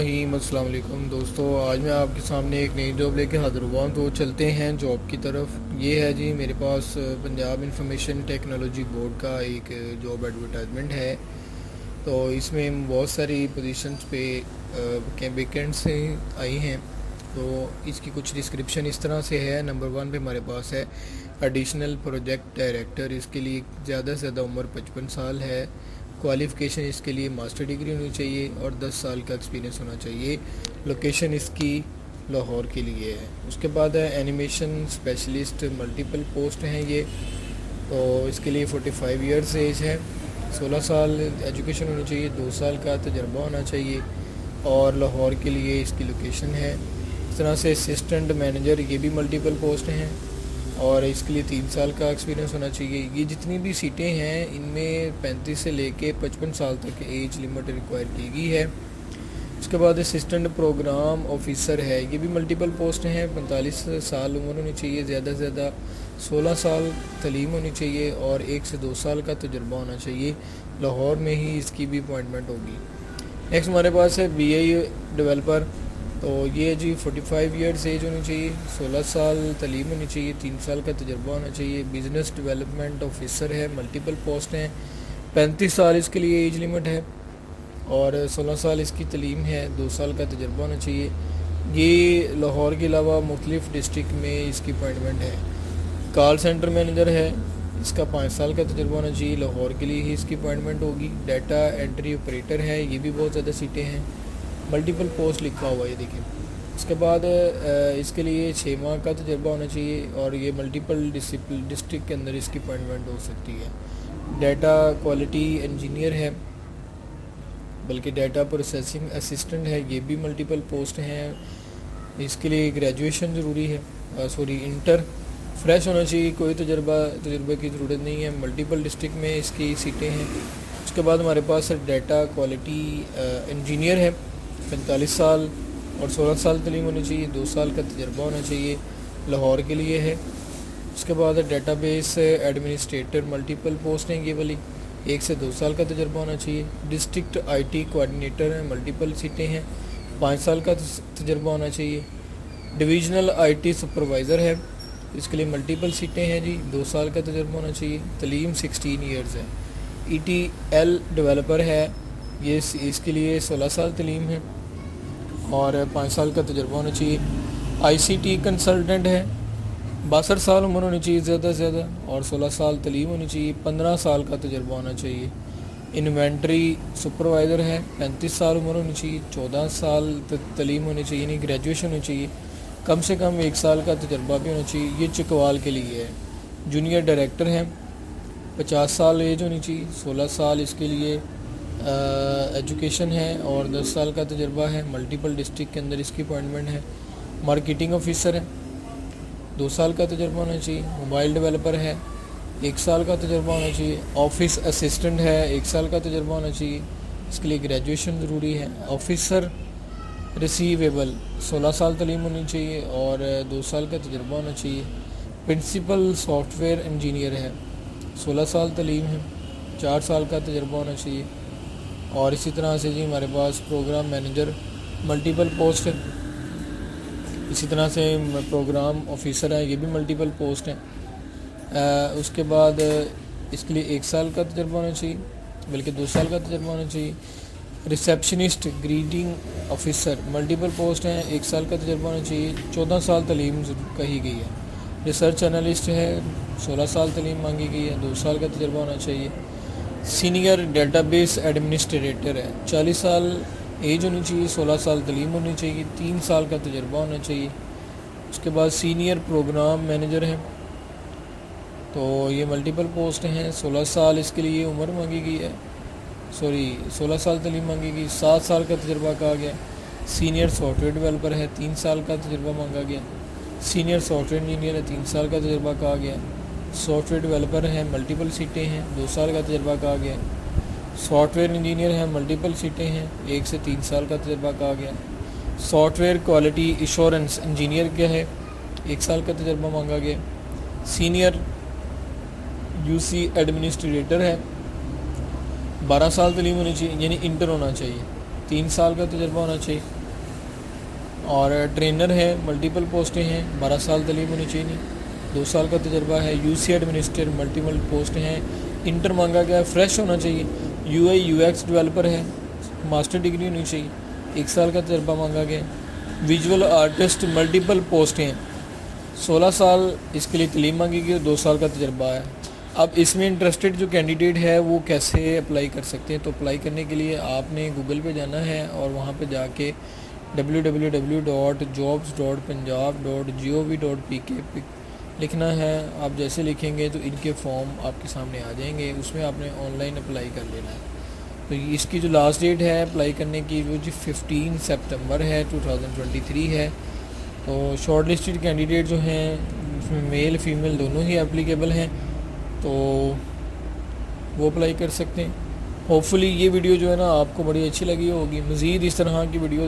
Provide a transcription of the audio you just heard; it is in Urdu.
السلام علیکم دوستو، آج میں آپ کے سامنے ایک نئی جاب لے کے حاضر ہوا ہوں، تو چلتے ہیں جاب کی طرف۔ یہ ہے جی میرے پاس پنجاب انفارمیشن ٹیکنالوجی بورڈ کا ایک جاب ایڈورٹائزمنٹ ہے۔ تو اس میں بہت ساری پوزیشنز پہ ویکینٹس آئی ہیں۔ تو اس کی کچھ ڈسکرپشن اس طرح سے ہے۔ نمبر 1 پہ ہمارے پاس ہے ایڈیشنل پروجیکٹ ڈائریکٹر۔ اس کے لیے زیادہ سے زیادہ عمر 55 سال ہے۔ کوالیفیکیشن اس کے لیے ماسٹر ڈگری ہونی چاہیے اور 10 سال کا ایکسپیرینس ہونا چاہیے۔ لوکیشن اس کی لاہور کے لیے ہے۔ اس کے بعد ہے اینیمیشن اسپیشلسٹ، ملٹیپل پوسٹ ہیں یہ۔ تو اس کے لیے 45 ایئرس ایج ہے، 16 سال ایجوکیشن ہونی چاہیے، 2 سال کا تجربہ ہونا چاہیے، اور لاہور کے لیے اس کی لوکیشن ہے۔ اس طرح سے اسسٹنٹ مینیجر، یہ بھی ملٹیپل پوسٹ ہیں اور اس کے لیے 3 سال کا ایکسپیرینس ہونا چاہیے۔ یہ جتنی بھی سیٹیں ہیں ان میں 35 سے لے کے 55 سال تک ایج لمٹ ریکوائر کی گئی ہے۔ اس کے بعد اسسٹنٹ پروگرام آفیسر ہے، یہ بھی ملٹیپل پوسٹ ہیں۔ 45 سال عمر ہونی چاہیے، زیادہ سے زیادہ 16 سال تعلیم ہونی چاہیے اور 1 سے 2 سال کا تجربہ ہونا چاہیے۔ لاہور میں ہی اس کی بھی اپوائنٹمنٹ ہوگی۔ نیکسٹ ہمارے پاس ہے بی اے ڈیولپر۔ تو یہ جی 45 ایئرس ایج ہونی چاہیے، 16 سال تعلیم ہونی چاہیے، 3 سال کا تجربہ ہونا چاہیے۔ بزنس ڈیولپمنٹ آفیسر ہے، ملٹیپل پوسٹ ہیں، 35 سال اس کے لیے ایج لمٹ ہے اور 16 سال اس کی تعلیم ہے، 2 سال کا تجربہ ہونا چاہیے۔ یہ لاہور کے علاوہ مختلف ڈسٹرکٹ میں اس کی اپوائنٹمنٹ ہے۔ کال سینٹر مینیجر ہے، اس کا 5 سال کا تجربہ ہونا چاہیے، لاہور کے لیے ہی اس کی اپوائنٹمنٹ ہوگی۔ ڈیٹا انٹری آپریٹر ہے، یہ بھی بہت زیادہ سیٹیں ہیں، ملٹیپل پوسٹ لکھا ہوا ہے یہ دیکھیں۔ اس کے بعد اس کے لیے 6 ماہ کا تجربہ ہونا چاہیے اور یہ ملٹیپل ڈسٹرکٹ کے اندر اس کی اپوائنٹمنٹ ہو سکتی ہے۔ ڈیٹا کوالٹی انجینئر ہے، بلکہ ڈیٹا پروسیسنگ اسسٹنٹ ہے، یہ بھی ملٹیپل پوسٹ ہیں۔ اس کے لیے گریجویشن ضروری ہے، انٹر فریش ہونا چاہیے، کوئی تجربے کی ضرورت نہیں ہے۔ ملٹیپل ڈسٹرکٹ میں اس کی سیٹیں ہیں۔ اس کے بعد ہمارے پاس ڈیٹا کوالٹی انجینئر ہے، 45 سال اور 16 سال تعلیم ہونی چاہیے، 2 سال کا تجربہ ہونا چاہیے، لاہور کے لیے ہے۔ اس کے بعد data base administrator, multiple post ہیں یہ والی، 1 سے 2 سال کا تجربہ ہونا چاہیے۔ ڈسٹرکٹ آئی ٹی کوآرڈینیٹر ہیں، ملٹیپل سیٹیں ہیں، 5 سال کا تجربہ ہونا چاہیے۔ ڈویژنل آئی ٹی سپروائزر ہے، اس کے لیے ملٹیپل سیٹیں ہیں جی، 2 سال کا تجربہ ہونا چاہیے، تعلیم 16 ایئرز ہے۔ ای ٹی ایل ڈیولپر ہے، یہ اس کے لیے 16 سال تعلیم ہے اور 5 سال کا تجربہ ہونا چاہیے۔ آئی سی ٹی کنسلٹنٹ ہے، 62 سال عمر ہونی چاہیے زیادہ سے زیادہ اور 16 سال تعلیم ہونی چاہیے، 15 سال کا تجربہ ہونا چاہیے۔ انوینٹری سپروائزر ہے، 35 سال عمر ہونی چاہیے، 14 سال تعلیم ہونی چاہیے، یعنی گریجویشن ہونی چاہیے، کم سے کم 1 سال کا تجربہ بھی ہونا چاہیے۔ یہ چکوال کے لیے ہے۔ جونیئر ڈائریکٹر ہیں، 50 سال ایج ہونی چاہیے، 16 سال اس کے لیے ایجوکیشن ہے اور 10 سال کا تجربہ ہے، ملٹیپل ڈسٹرکٹ کے اندر اس کی اپوائنٹمنٹ ہے۔ مارکیٹنگ آفیسر ہے، 2 سال کا تجربہ ہونا چاہیے۔ موبائل ڈیولپر ہے، 1 سال کا تجربہ ہونا چاہیے۔ آفس اسسٹنٹ ہے، 1 سال کا تجربہ ہونا چاہیے، اس کے لیے گریجویشن ضروری ہے۔ آفیسر ریسیویبل، 16 سال تعلیم ہونی چاہیے اور 2 سال کا تجربہ ہونا چاہیے۔ پرنسپل سافٹ ویئر انجینئر ہے، 16 سال تعلیم ہے، 4 سال کا تجربہ ہونا چاہیے۔ اور اسی طرح سے جی ہمارے پاس پروگرام مینیجر، ملٹیپل پوسٹ ہے۔ اسی طرح سے پروگرام آفیسر ہیں، یہ بھی ملٹیپل پوسٹ ہیں۔ اس کے بعد اس کے لیے 1 سال کا تجربہ ہونا چاہیے، بلکہ 2 سال کا تجربہ ہونا چاہیے۔ Receptionist grading officer, multiple post ہیں، 1 سال کا تجربہ ہونا چاہیے، 14 سال تعلیم کہی گئی ہے۔ ریسرچ انالسٹ ہے، 16 سال تعلیم مانگی گئی ہے، 2 سال کا تجربہ ہونا چاہیے۔ سینئر ڈیٹا بیس ایڈمنسٹریٹر ہے، 40 سال ایج ہونی چاہیے، 16 سال تعلیم ہونی چاہیے، 3 سال کا تجربہ ہونا چاہیے۔ اس کے بعد سینئر پروگرام مینیجر ہیں، تو یہ ملٹیپل پوسٹ ہیں، 16 سال اس کے لیے عمر مانگی گئی ہے، 16 سال تعلیم مانگی گئی، 7 سال کا تجربہ کہا گیا۔ سینئر سافٹ ویئر ڈیولپر ہے، 3 سال کا تجربہ مانگا گیا۔ سینئر سافٹ ویئر انجینئر ہے، 3 سال کا تجربہ کہا گیا۔ سافٹ ویئر ڈیولپر ہیں، ملٹیپل سیٹیں ہیں، 2 سال کا تجربہ کہا گیا۔ سافٹ ویئر انجینئر ہیں، ملٹیپل سیٹیں ہیں، 1 سے 3 سال کا تجربہ کہا گیا۔ Soft where quality assurance engineer کیا ہے، 1 سال کا تجربہ مانگا گیا۔ سینئر یو سی ایڈمنسٹریٹر ہے، 12 سال تعلیم ہونی چاہیے، یعنی انٹر ہونا چاہیے، 3 سال کا تجربہ ہونا چاہیے، اور ٹرینر ہے، ملٹیپل پوسٹیں ہیں، 12 سال تعلیم ہونی چاہیے، 2 سال کا تجربہ ہے، یو سی ایڈمنسٹر ملٹیپل پوسٹیں ہیں، انٹر مانگا گیا، فریش ہونا چاہیے، you I you x developer ہے، ماسٹر ڈگری ہونی چاہیے، 1 سال کا تجربہ مانگا گیا، ویژول آرٹسٹ ملٹیپل پوسٹیں ہیں، 16 سال اس کے لیے تعلیم مانگی گئی اور 2 سال کا تجربہ ہے۔ اب اس میں انٹرسٹڈ جو کینڈیڈیٹ ہے وہ کیسے اپلائی کر سکتے ہیں؟ تو اپلائی کرنے کے لیے آپ نے گوگل پہ جانا ہے اور وہاں پہ جا کے www.jobs.punjab.gov.pk لکھنا ہے۔ آپ جیسے لکھیں گے تو ان کے فارم آپ کے سامنے آ جائیں گے، اس میں آپ نے آن لائن اپلائی کر لینا ہے۔ تو اس کی جو لاسٹ ڈیٹ ہے اپلائی کرنے کی وہ 15 سپتمبر ہے 2023 ہے۔ تو شارٹ لسٹڈ کینڈیڈیٹ جو ہیں اس میں میل فیمیل دونوں ہی اپلیکیبل ہیں، تو وہ اپلائی کر سکتے ہیں۔ ہوپ فلی یہ ویڈیو جو ہے نا آپ کو بڑی اچھی لگی ہوگی۔ مزید اس طرح کی ویڈیو